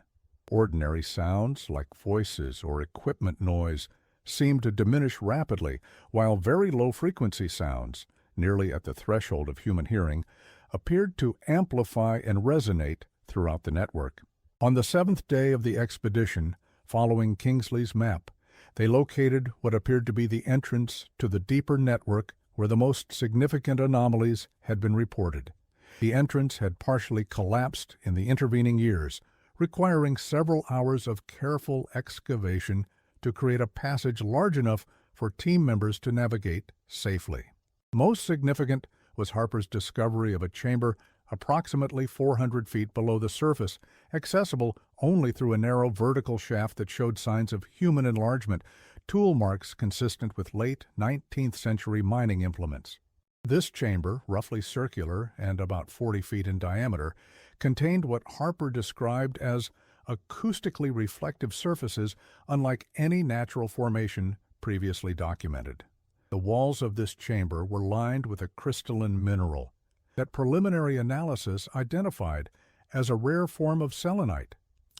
Ordinary sounds, like voices or equipment noise, seemed to diminish rapidly, while very low-frequency sounds, nearly at the threshold of human hearing, appeared to amplify and resonate throughout the network. On the seventh day of the expedition, following Kingsley's map, they located what appeared to be the entrance to the deeper network where the most significant anomalies had been reported. The entrance had partially collapsed in the intervening years, requiring several hours of careful excavation to create a passage large enough for team members to navigate safely. Most significant was Harper's discovery of a chamber approximately 400 feet below the surface, accessible only through a narrow vertical shaft that showed signs of human enlargement, tool marks consistent with late 19th century mining implements. This chamber, roughly circular and about 40 feet in diameter, contained what Harper described as acoustically reflective surfaces unlike any natural formation previously documented. The walls of this chamber were lined with a crystalline mineral that preliminary analysis identified as a rare form of selenite,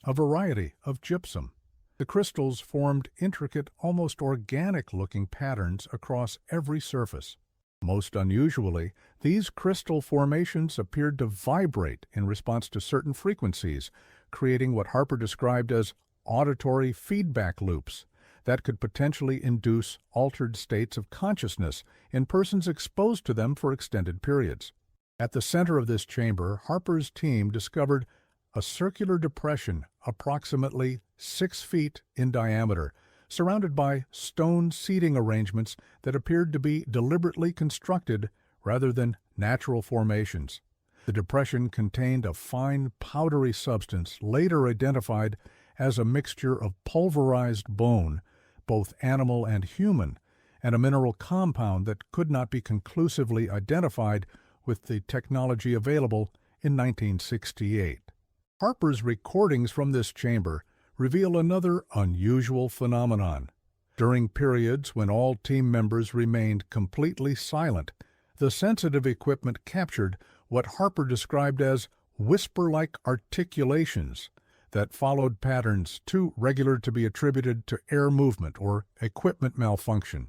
a variety of gypsum. The crystals formed intricate, almost organic-looking patterns across every surface. Most unusually, these crystal formations appeared to vibrate in response to certain frequencies, creating what Harper described as auditory feedback loops that could potentially induce altered states of consciousness in persons exposed to them for extended periods. At the center of this chamber, Harper's team discovered a circular depression approximately 6 feet in diameter, surrounded by stone seating arrangements that appeared to be deliberately constructed rather than natural formations. The depression contained a fine, powdery substance later identified as a mixture of pulverized bone, both animal and human, and a mineral compound that could not be conclusively identified with the technology available in 1968. Harper's recordings from this chamber reveal another unusual phenomenon. During periods when all team members remained completely silent, the sensitive equipment captured what Harper described as whisper-like articulations that followed patterns too regular to be attributed to air movement or equipment malfunction.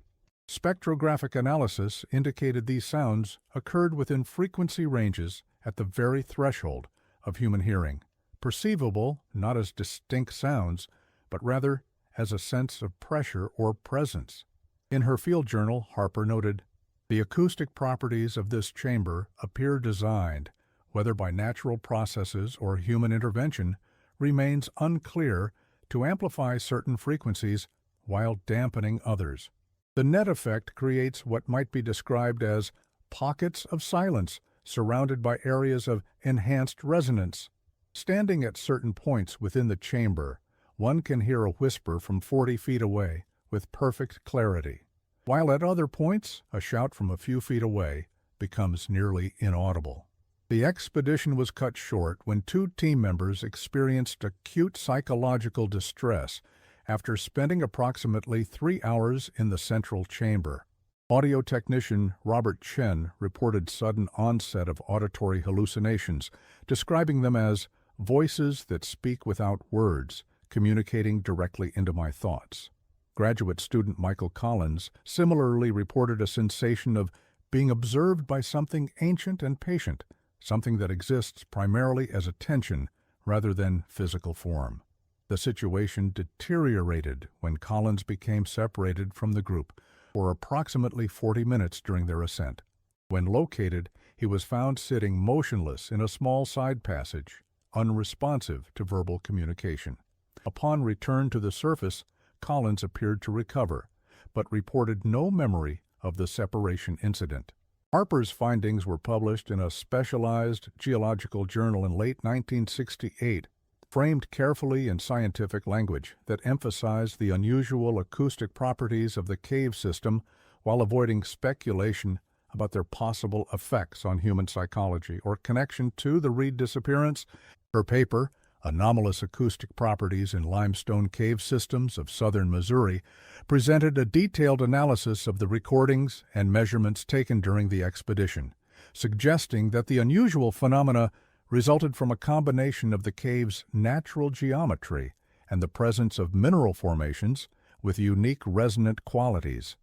Spectrographic analysis indicated these sounds occurred within frequency ranges at the very threshold of human hearing, perceivable not as distinct sounds, but rather as a sense of pressure or presence. In her field journal, Harper noted, "The acoustic properties of this chamber appear designed, whether by natural processes or human intervention, remains unclear, to amplify certain frequencies while dampening others. The net effect creates what might be described as pockets of silence surrounded by areas of enhanced resonance. Standing at certain points within the chamber, one can hear a whisper from 40 feet away with perfect clarity, while at other points, a shout from a few feet away becomes nearly inaudible." The expedition was cut short when 2 team members experienced acute psychological distress after spending approximately 3 hours in the central chamber. Audio technician Robert Chen reported sudden onset of auditory hallucinations, describing them as voices that speak without words, communicating directly into my thoughts. Graduate student Michael Collins similarly reported a sensation of being observed by something ancient and patient, something that exists primarily as attention rather than physical form. The situation deteriorated when Collins became separated from the group for approximately 40 minutes during their ascent. When located, he was found sitting motionless in a small side passage, unresponsive to verbal communication. Upon return to the surface, Collins appeared to recover, but reported no memory of the separation incident. Harper's findings were published in a specialized geological journal in late 1968, framed carefully in scientific language that emphasized the unusual acoustic properties of the cave system while avoiding speculation about their possible effects on human psychology or connection to the Reed disappearance. Her paper, Anomalous Acoustic Properties in Limestone Cave Systems of Southern Missouri, presented a detailed analysis of the recordings and measurements taken during the expedition, suggesting that the unusual phenomena resulted from a combination of the cave's natural geometry and the presence of mineral formations with unique resonant qualities.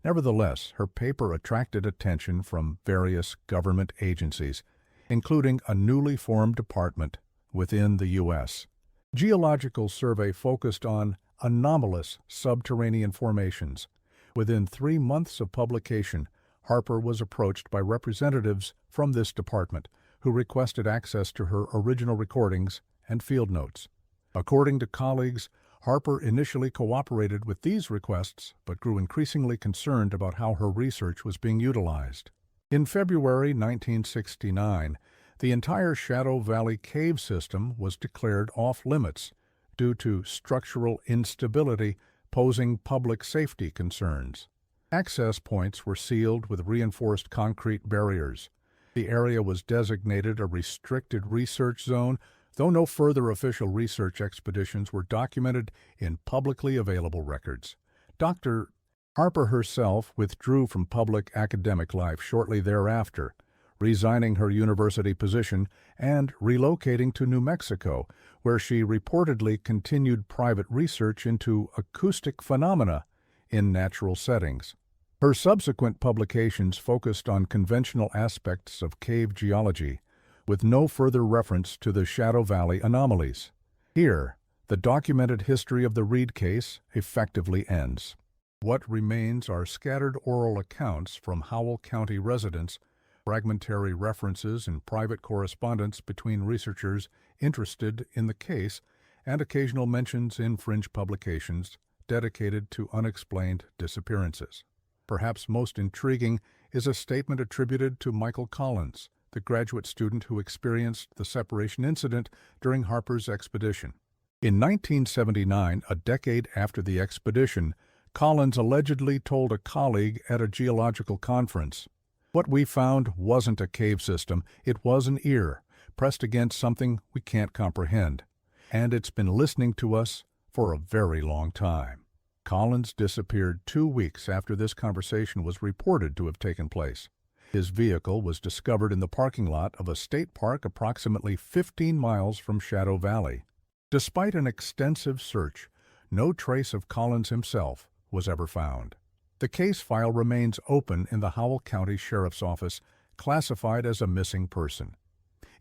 Nevertheless, her paper attracted attention from various government agencies, including a newly formed department within the U.S. Geological Survey focused on anomalous subterranean formations. Within 3 months of publication, Harper was approached by representatives from this department who requested access to her original recordings and field notes. According to colleagues, Harper initially cooperated with these requests but grew increasingly concerned about how her research was being utilized. In February 1969, the entire Shadow Valley cave system was declared off-limits due to structural instability posing public safety concerns. Access points were sealed with reinforced concrete barriers. The area was designated a restricted research zone, though no further official research expeditions were documented in publicly available records. Dr. Harper herself withdrew from public academic life shortly thereafter, resigning her university position and relocating to New Mexico, where she reportedly continued private research into acoustic phenomena in natural settings. Her subsequent publications focused on conventional aspects of cave geology, with no further reference to the Shadow Valley anomalies. Here, the documented history of the Reed case effectively ends. What remains are scattered oral accounts from Howell County residents, fragmentary references and private correspondence between researchers interested in the case, and occasional mentions in fringe publications dedicated to unexplained disappearances. Perhaps most intriguing is a statement attributed to Michael Collins, the graduate student who experienced the separation incident during Harper's expedition. In 1979, a decade after the expedition, Collins allegedly told a colleague at a geological conference, "What we found wasn't a cave system, it was an ear, pressed against something we can't comprehend. And it's been listening to us for a very long time." Collins disappeared 2 weeks after this conversation was reported to have taken place. His vehicle was discovered in the parking lot of a state park approximately 15 miles from Shadow Valley. Despite an extensive search, no trace of Collins himself was ever found. The case file remains open in the Howell County Sheriff's Office, classified as a missing person.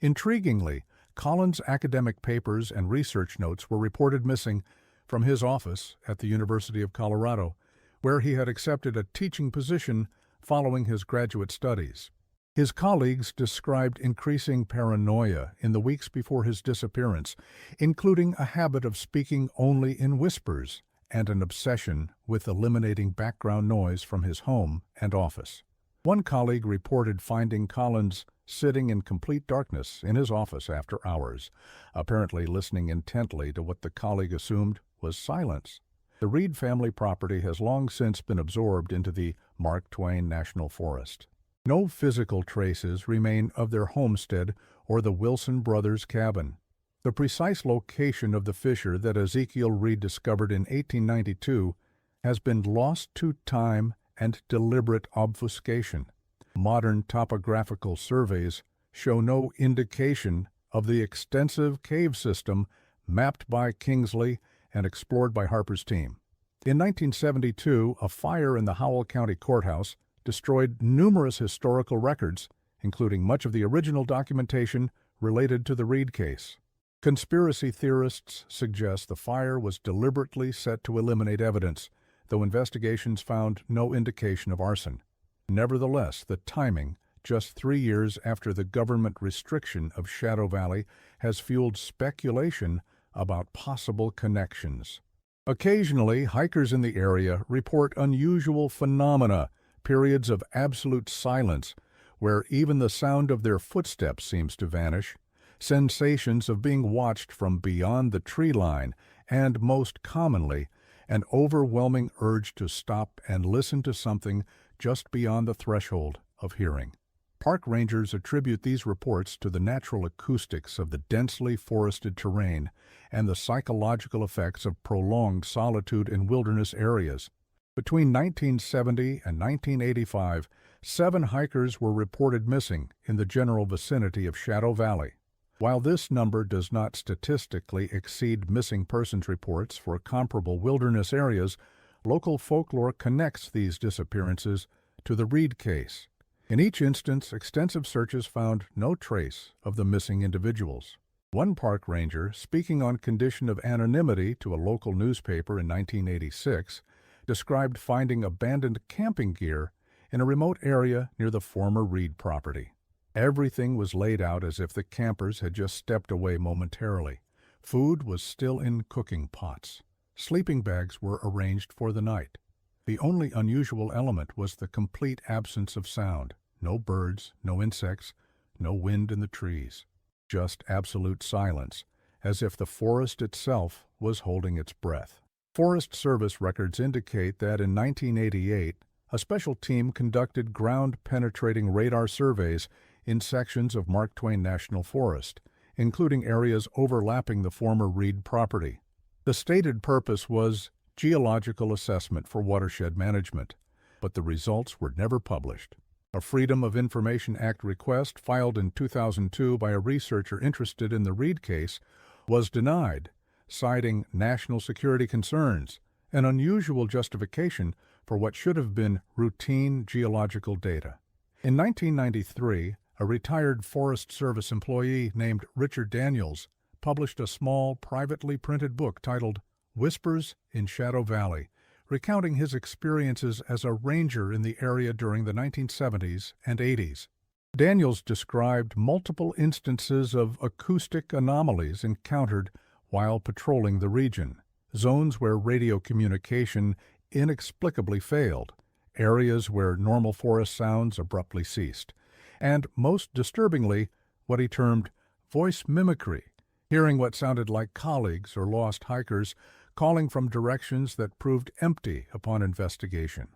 Intriguingly, Collins' academic papers and research notes were reported missing from his office at the University of Colorado, where he had accepted a teaching position following his graduate studies. His colleagues described increasing paranoia in the weeks before his disappearance, including a habit of speaking only in whispers and an obsession with eliminating background noise from his home and office. One colleague reported finding Collins sitting in complete darkness in his office after hours, apparently listening intently to what the colleague assumed was silence. The Reed family property has long since been absorbed into the Mark Twain National Forest. No physical traces remain of their homestead or the Wilson brothers' cabin. The precise location of the fissure that Ezekiel Reed discovered in 1892 has been lost to time and deliberate obfuscation. Modern topographical surveys show no indication of the extensive cave system mapped by Kingsley and explored by Harper's team. In 1972, a fire in the Howell County Courthouse destroyed numerous historical records, including much of the original documentation related to the Reed case. Conspiracy theorists suggest the fire was deliberately set to eliminate evidence, though investigations found no indication of arson. Nevertheless, the timing, just 3 years after the government restriction of Shadow Valley, has fueled speculation about possible connections. Occasionally, hikers in the area report unusual phenomena, periods of absolute silence, where even the sound of their footsteps seems to vanish, sensations of being watched from beyond the tree line, and, most commonly, an overwhelming urge to stop and listen to something just beyond the threshold of hearing. Park rangers attribute these reports to the natural acoustics of the densely forested terrain and the psychological effects of prolonged solitude in wilderness areas. Between 1970 and 1985, 7 hikers were reported missing in the general vicinity of Shadow Valley. While this number does not statistically exceed missing persons reports for comparable wilderness areas, local folklore connects these disappearances to the Reed case. In each instance, extensive searches found no trace of the missing individuals. One park ranger, speaking on condition of anonymity to a local newspaper in 1986, described finding abandoned camping gear in a remote area near the former Reed property. Everything was laid out as if the campers had just stepped away momentarily. Food was still in cooking pots. Sleeping bags were arranged for the night. The only unusual element was the complete absence of sound. No birds, no insects, no wind in the trees. Just absolute silence, as if the forest itself was holding its breath. Forest Service records indicate that in 1988, a special team conducted ground-penetrating radar surveys in sections of Mark Twain National Forest, including areas overlapping the former Reed property. The stated purpose was geological assessment for watershed management, but the results were never published. A Freedom of Information Act request filed in 2002 by a researcher interested in the Reed case was denied, citing national security concerns, an unusual justification for what should have been routine geological data. In 1993, a retired Forest Service employee named Richard Daniels published a small, privately printed book titled Whispers in Shadow Valley, recounting his experiences as a ranger in the area during the 1970s and 80s. Daniels described multiple instances of acoustic anomalies encountered while patrolling the region, zones where radio communication inexplicably failed, areas where normal forest sounds abruptly ceased, and, most disturbingly, what he termed voice mimicry, hearing what sounded like colleagues or lost hikers calling from directions that proved empty upon investigation.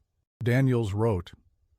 Daniels wrote,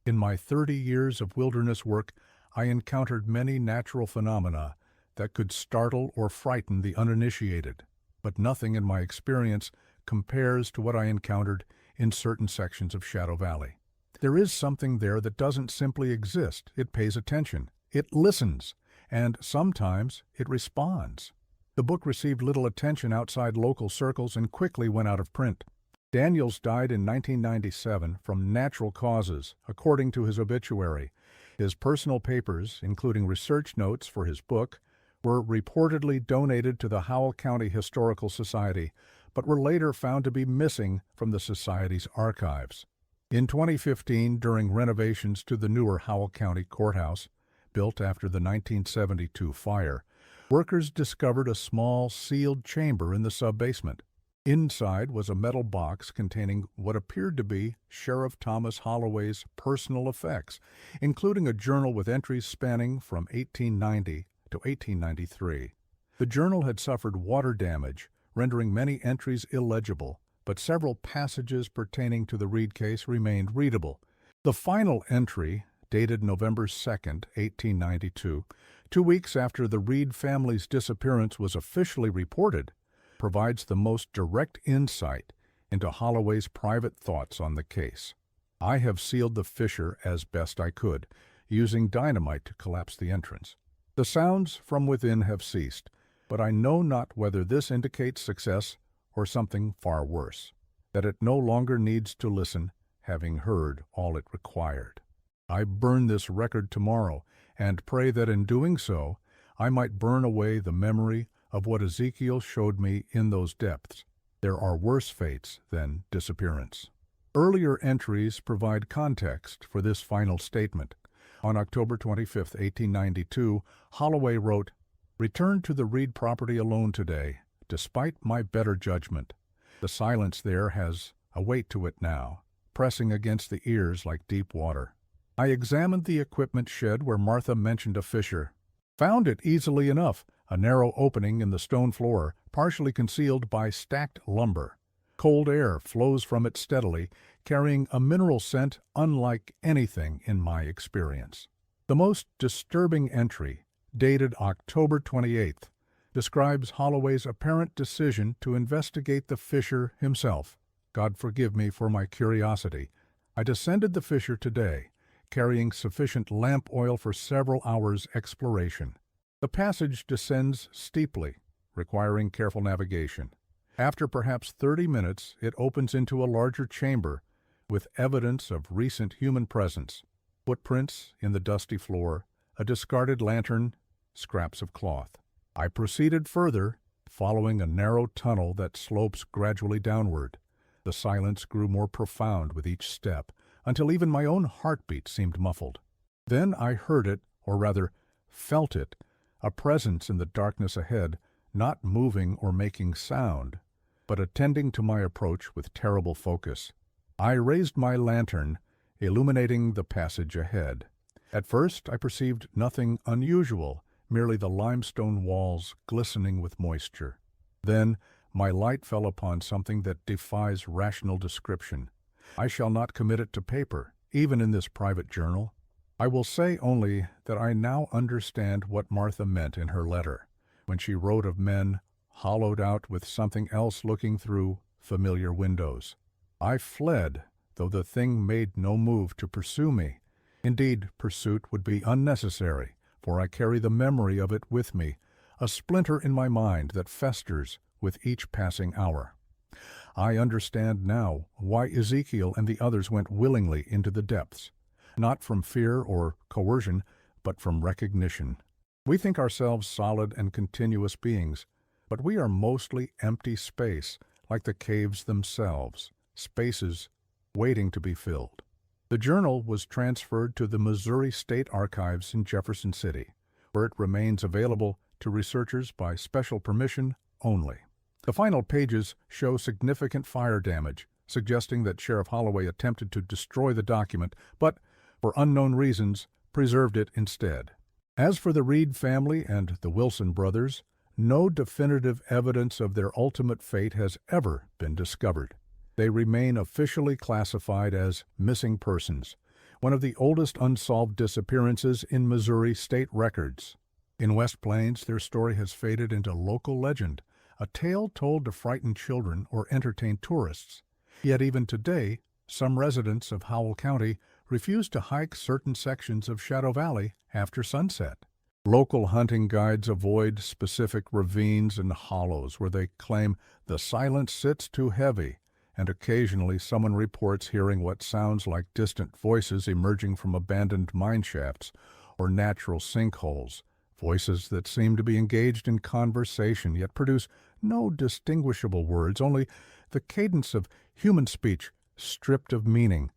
"In my 30 years of wilderness work, I encountered many natural phenomena that could startle or frighten the uninitiated, but nothing in my experience compares to what I encountered in certain sections of Shadow Valley. There is something there that doesn't simply exist. It pays attention, it listens, and sometimes it responds." The book received little attention outside local circles and quickly went out of print. Daniels died in 1997 from natural causes, according to his obituary. His personal papers, including research notes for his book, were reportedly donated to the Howell County Historical Society, but were later found to be missing from the Society's archives. In 2015, during renovations to the newer Howell County Courthouse, built after the 1972 fire, workers discovered a small, sealed chamber in the sub-basement. Inside was a metal box containing what appeared to be Sheriff Thomas Holloway's personal effects, including a journal with entries spanning from 1890 to 1893. The journal had suffered water damage, rendering many entries illegible, but several passages pertaining to the Reed case remained readable. The final entry, dated November 2, 1892, 2 weeks after the Reed family's disappearance was officially reported, provides the most direct insight into Holloway's private thoughts on the case. I have sealed the fissure as best I could, using dynamite to collapse the entrance. The sounds from within have ceased, but I know not whether this indicates success or something far worse, that it no longer needs to listen, having heard all it required. I burn this record tomorrow, and pray that in doing so, I might burn away the memory of what Ezekiel showed me in those depths. There are worse fates than disappearance. Earlier entries provide context for this final statement. On October 25, 1892, Holloway wrote, "Returned to the Reed property alone today, despite my better judgment. The silence there has a weight to it now, pressing against the ears like deep water. I examined the equipment shed where Martha mentioned a fissure. Found it easily enough, a narrow opening in the stone floor, partially concealed by stacked lumber. Cold air flows from it steadily, carrying a mineral scent unlike anything in my experience." The most disturbing entry, dated October 28th, describes Holloway's apparent decision to investigate the fissure himself. "God forgive me for my curiosity. I descended the fissure today, carrying sufficient lamp oil for several hours' exploration." The passage descends steeply, requiring careful navigation. After perhaps 30 minutes, it opens into a larger chamber with evidence of recent human presence: footprints in the dusty floor, a discarded lantern, scraps of cloth. I proceeded further, following a narrow tunnel that slopes gradually downward. The silence grew more profound with each step, until even my own heartbeat seemed muffled. Then I heard it, or rather felt it, a presence in the darkness ahead, not moving or making sound, but attending to my approach with terrible focus. I raised my lantern, illuminating the passage ahead. At first I perceived nothing unusual, merely the limestone walls glistening with moisture. Then my light fell upon something that defies rational description. I shall not commit it to paper, even in this private journal. I will say only that I now understand what Martha meant in her letter, when she wrote of men hollowed out with something else looking through familiar windows. I fled, though the thing made no move to pursue me. Indeed, pursuit would be unnecessary, for I carry the memory of it with me, a splinter in my mind that festers with each passing hour. I understand now why Ezekiel and the others went willingly into the depths, not from fear or coercion, but from recognition. We think ourselves solid and continuous beings, but we are mostly empty space, like the caves themselves, spaces waiting to be filled. The journal was transferred to the Missouri State Archives in Jefferson City, where it remains available to researchers by special permission only. The final pages show significant fire damage, suggesting that Sheriff Holloway attempted to destroy the document, but, for unknown reasons, preserved it instead. As for the Reed family and the Wilson brothers, no definitive evidence of their ultimate fate has ever been discovered. They remain officially classified as missing persons, one of the oldest unsolved disappearances in Missouri state records. In West Plains, their story has faded into local legend, a tale told to frighten children or entertain tourists. Yet even today, some residents of Howell County refuse to hike certain sections of Shadow Valley after sunset. Local hunting guides avoid specific ravines and hollows where they claim the silence sits too heavy and occasionally someone reports hearing what sounds like distant voices emerging from abandoned mine shafts or natural sinkholes, voices that seem to be engaged in conversation yet produce no distinguishable words, only the cadence of human speech stripped of meaning.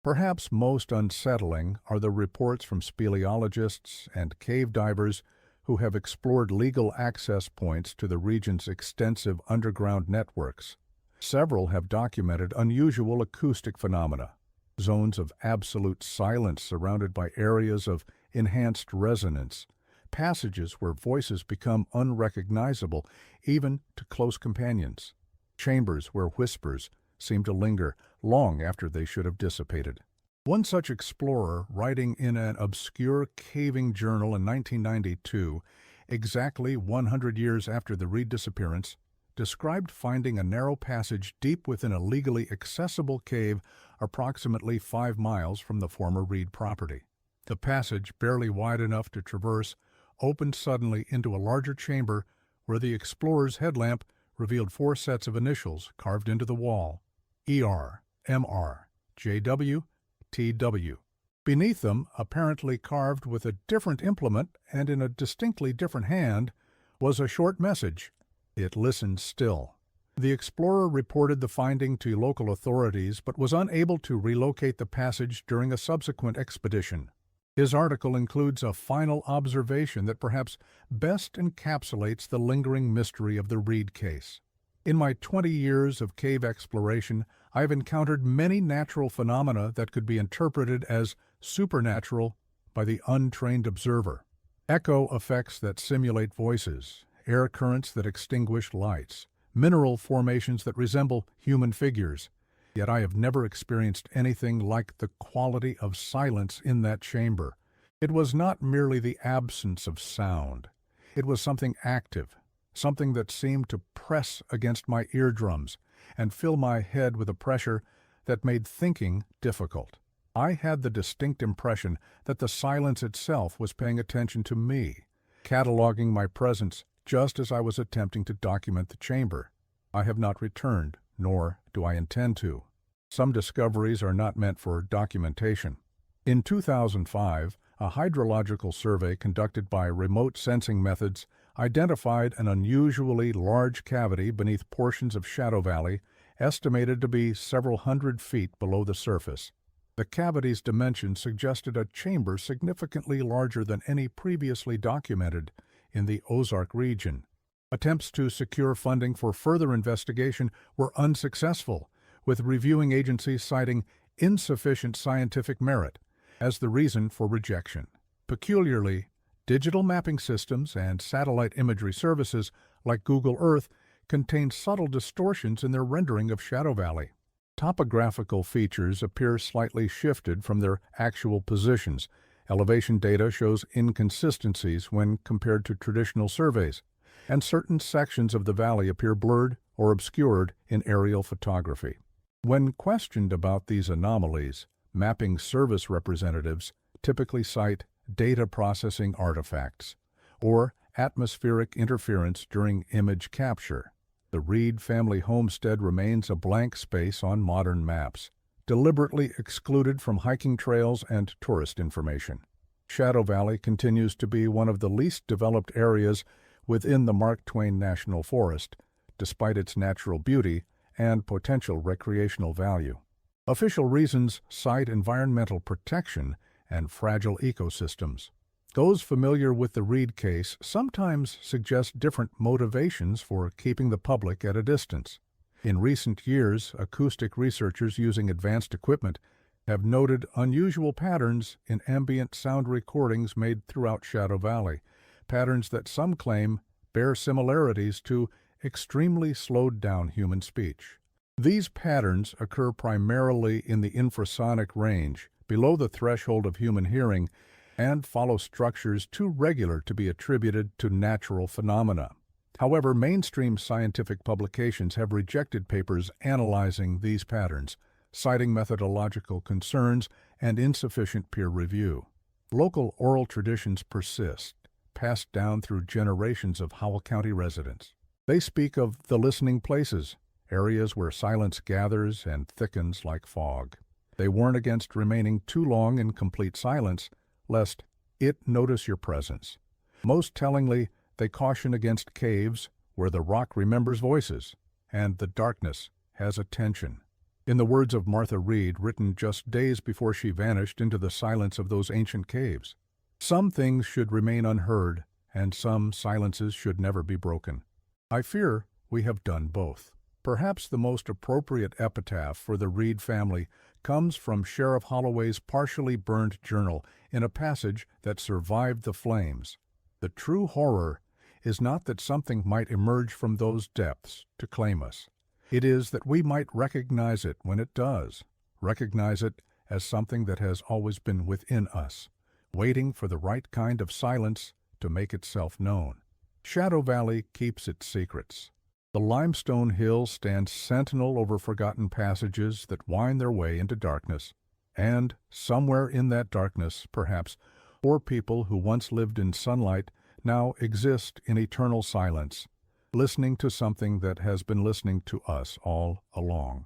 Perhaps most unsettling are the reports from speleologists and cave divers who have explored legal access points to the region's extensive underground networks. Several have documented unusual acoustic phenomena, zones of absolute silence surrounded by areas of enhanced resonance, passages where voices become unrecognizable even to close companions, chambers where whispers seem to linger long after they should have dissipated. One such explorer, writing in an obscure caving journal in 1992, exactly 100 years after the Reed disappearance, described finding a narrow passage deep within a legally accessible cave approximately 5 miles from the former Reed property. The passage, barely wide enough to traverse, opened suddenly into a larger chamber where the explorer's headlamp revealed 4 sets of initials carved into the wall: ER, MR, JW, TW. Beneath them, apparently carved with a different implement and in a distinctly different hand, was a short message: "It listens still." The explorer reported the finding to local authorities but was unable to relocate the passage during a subsequent expedition. His article includes a final observation that perhaps best encapsulates the lingering mystery of the Reed case. In my 20 years of cave exploration, I have encountered many natural phenomena that could be interpreted as supernatural by the untrained observer. Echo effects that simulate voices, air currents that extinguish lights, mineral formations that resemble human figures. Yet I have never experienced anything like the quality of silence in that chamber. It was not merely the absence of sound. It was something active, something that seemed to press against my eardrums and fill my head with a pressure that made thinking difficult. I had the distinct impression that the silence itself was paying attention to me, cataloging my presence just as I was attempting to document the chamber. I have not returned, nor do I intend to. Some discoveries are not meant for documentation. In 2005, a hydrological survey conducted by remote sensing methods identified an unusually large cavity beneath portions of Shadow Valley, estimated to be several hundred feet below the surface. The cavity's dimensions suggested a chamber significantly larger than any previously documented in the Ozark region. Attempts to secure funding for further investigation were unsuccessful, with reviewing agencies citing insufficient scientific merit as the reason for rejection. Peculiarly, digital mapping systems and satellite imagery services like Google Earth contain subtle distortions in their rendering of Shadow Valley. Topographical features appear slightly shifted from their actual positions. Elevation data shows inconsistencies when compared to traditional surveys, and certain sections of the valley appear blurred or obscured in aerial photography. When questioned about these anomalies, mapping service representatives typically cite data processing artifacts or atmospheric interference during image capture. The Reed family homestead remains a blank space on modern maps, deliberately excluded from hiking trails and tourist information. Shadow Valley continues to be one of the least developed areas within the Mark Twain National Forest, despite its natural beauty and potential recreational value. Official reasons cite environmental protection and fragile ecosystems. Those familiar with the Reed case sometimes suggest different motivations for keeping the public at a distance. In recent years, acoustic researchers using advanced equipment have noted unusual patterns in ambient sound recordings made throughout Shadow Valley, patterns that some claim bear similarities to extremely slowed-down human speech. These patterns occur primarily in the infrasonic range, below the threshold of human hearing, and follow structures too regular to be attributed to natural phenomena. However, mainstream scientific publications have rejected papers analyzing these patterns, citing methodological concerns and insufficient peer review. Local oral traditions persist, passed down through generations of Howell County residents. They speak of the listening places, areas where silence gathers and thickens like fog. They warn against remaining too long in complete silence, lest it notice your presence. Most tellingly, they caution against caves where the rock remembers voices, and the darkness has attention. In the words of Martha Reed, written just days before she vanished into the silence of those ancient caves, some things should remain unheard, and some silences should never be broken. I fear we have done both. Perhaps the most appropriate epitaph for the Reed family comes from Sheriff Holloway's partially burned journal in a passage that survived the flames. The true horror is not that something might emerge from those depths to claim us. It is that we might recognize it when it does, recognize it as something that has always been within us, waiting for the right kind of silence to make itself known. Shadow Valley keeps its secrets. The limestone hill stands sentinel over forgotten passages that wind their way into darkness, and somewhere in that darkness, perhaps, 4 people who once lived in sunlight now exist in eternal silence, listening to something that has been listening to us all along.